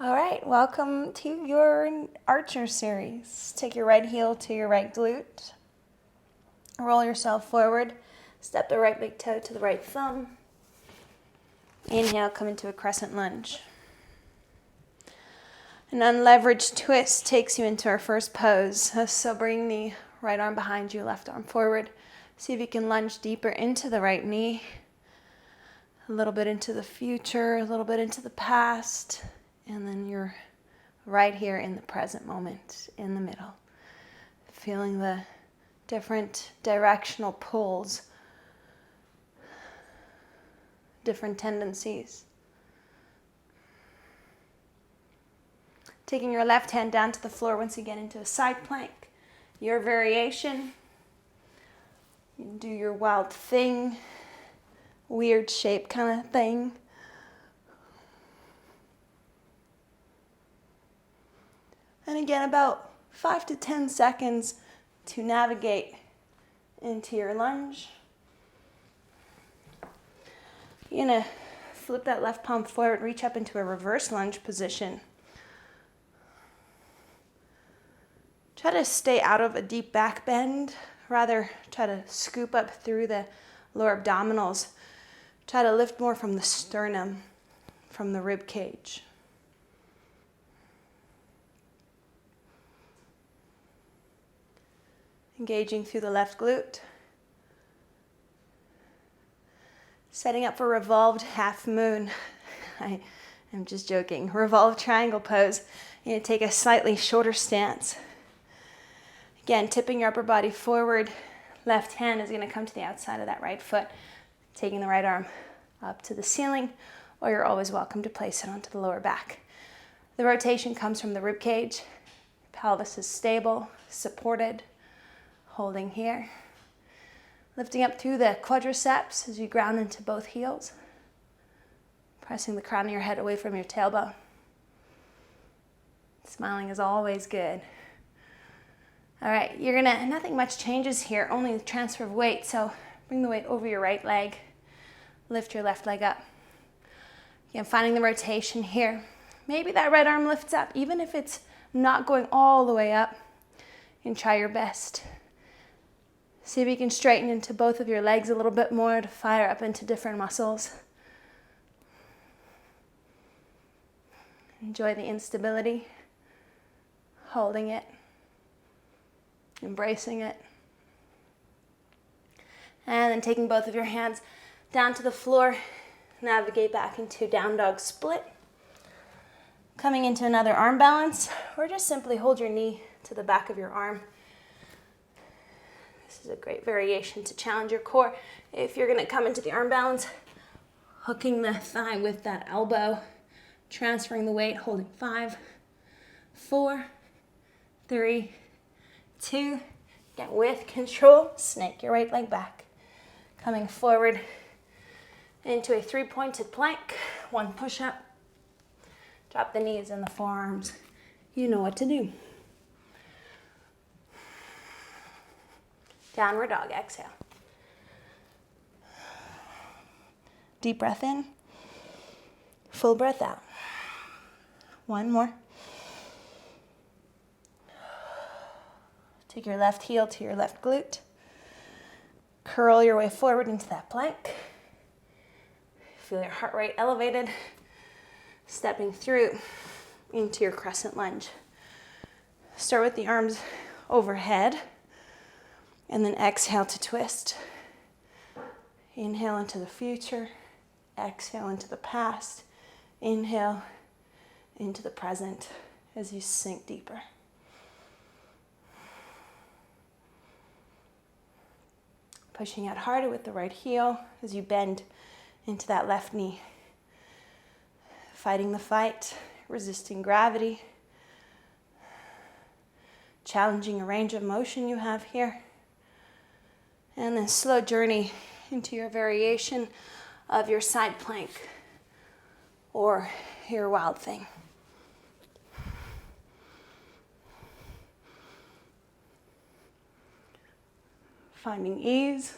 All right, welcome to your archer series. Take your right heel to your right glute. Roll yourself forward. Step the right big toe to the right thumb. Inhale, come into a crescent lunge. An unleveraged twist takes you into our first pose. So bring the right arm behind you, left arm forward. See if you can lunge deeper into the right knee. A little bit into the future, a little bit into the past. And then you're right here in the present moment, in the middle. Feeling the different directional pulls, different tendencies. Taking your left hand down to the floor once again into a side plank. Your variation. You can do your wild thing, weird shape kind of thing. And again, about 5 to 10 seconds to navigate into your lunge. You're gonna flip that left palm forward, reach up into a reverse lunge position. Try to stay out of a deep back bend. Rather, try to scoop up through the lower abdominals. Try to lift more from the sternum, from the rib cage. Engaging through the left glute. Setting up for revolved half moon. I'm just joking. Revolved triangle pose. You're going to take a slightly shorter stance. Again, tipping your upper body forward. Left hand is going to come to the outside of that right foot. Taking the right arm up to the ceiling, or you're always welcome to place it onto the lower back. The rotation comes from the rib cage. Pelvis is stable, supported. Holding here. Lifting up through the quadriceps as you ground into both heels. Pressing the crown of your head away from your tailbone. Smiling is always good. All right, nothing much changes here, only the transfer of weight. So bring the weight over your right leg. Lift your left leg up. Again, finding the rotation here. Maybe that right arm lifts up, even if it's not going all the way up. And try your best. See if you can straighten into both of your legs a little bit more to fire up into different muscles. Enjoy the instability, holding it, embracing it. And then taking both of your hands down to the floor, navigate back into down dog split. Coming into another arm balance, or just simply hold your knee to the back of your arm. This is a great variation to challenge your core. If you're going to come into the arm balance, hooking the thigh with that elbow, transferring the weight, holding 5, 4, 3, 2. Again, with control, snake your right leg back. Coming forward into a 3-pointed plank, 1 push-up. Drop the knees and the forearms. You know what to do. Downward dog, exhale. Deep breath in. Full breath out. 1 more. Take your left heel to your left glute. Curl your way forward into that plank. Feel your heart rate elevated. Stepping through into your crescent lunge. Start with the arms overhead. And then exhale to twist. Inhale into the future. Exhale into the past. Inhale into the present as you sink deeper. Pushing out harder with the right heel as you bend into that left knee. Fighting the fight, resisting gravity. Challenging a range of motion you have here. And then slow journey into your variation of your side plank or your wild thing. Finding ease,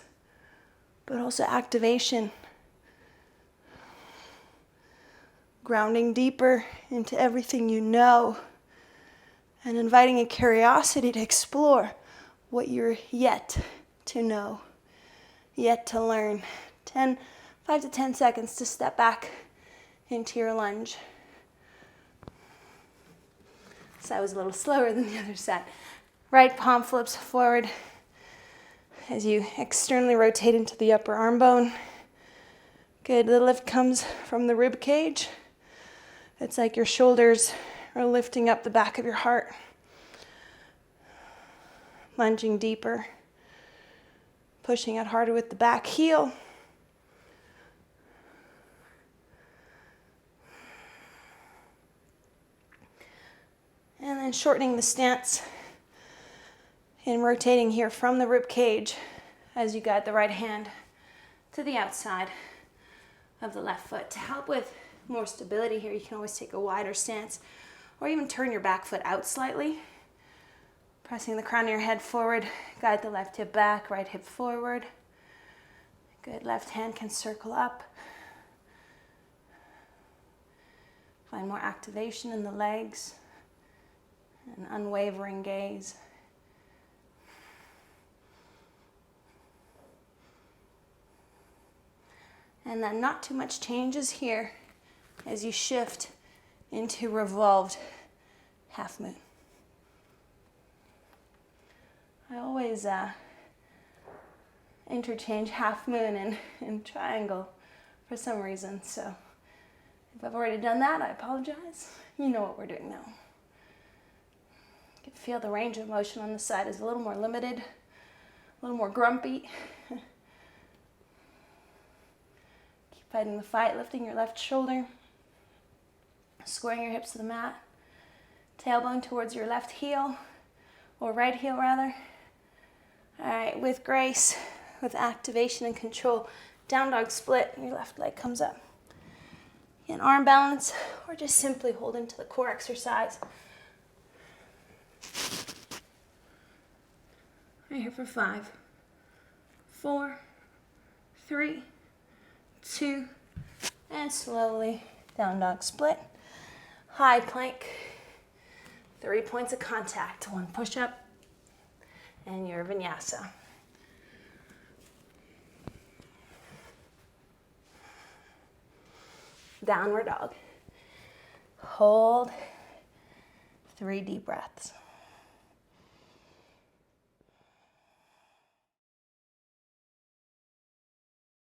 but also activation. grounding deeper into everything you know, and inviting a curiosity to explore what you're yet to know, yet to learn. 5 to 10 seconds to step back into your lunge. So I was a little slower than the other side. Right palm flips forward as you externally rotate into the upper arm bone. Good, the lift comes from the rib cage. It's like your shoulders are lifting up the back of your heart. Lunging deeper. Pushing out harder with the back heel. And then shortening the stance and rotating here from the rib cage as you guide the right hand to the outside of the left foot. To help with more stability here, you can always take a wider stance or even turn your back foot out slightly. Pressing the crown of your head forward, guide the left hip back, right hip forward. Good, left hand can circle up. Find more activation in the legs. An unwavering gaze. And then not too much changes here as you shift into revolved half moon. I always interchange half moon and triangle for some reason, so if I've already done that, I apologize. You know what we're doing now. You can feel the range of motion on the side is a little more limited, a little more grumpy. Keep fighting the fight, lifting your left shoulder, squaring your hips to the mat, tailbone towards your left heel, or right heel rather. All right, with grace, with activation and control, down dog split, your left leg comes up. Again, arm balance, or just simply hold into the core exercise. Right here for 5, 4, 3, 2, and slowly down dog split. High plank, 3 points of contact, 1 push-up, and your vinyasa. Downward dog. Hold, 3 deep breaths.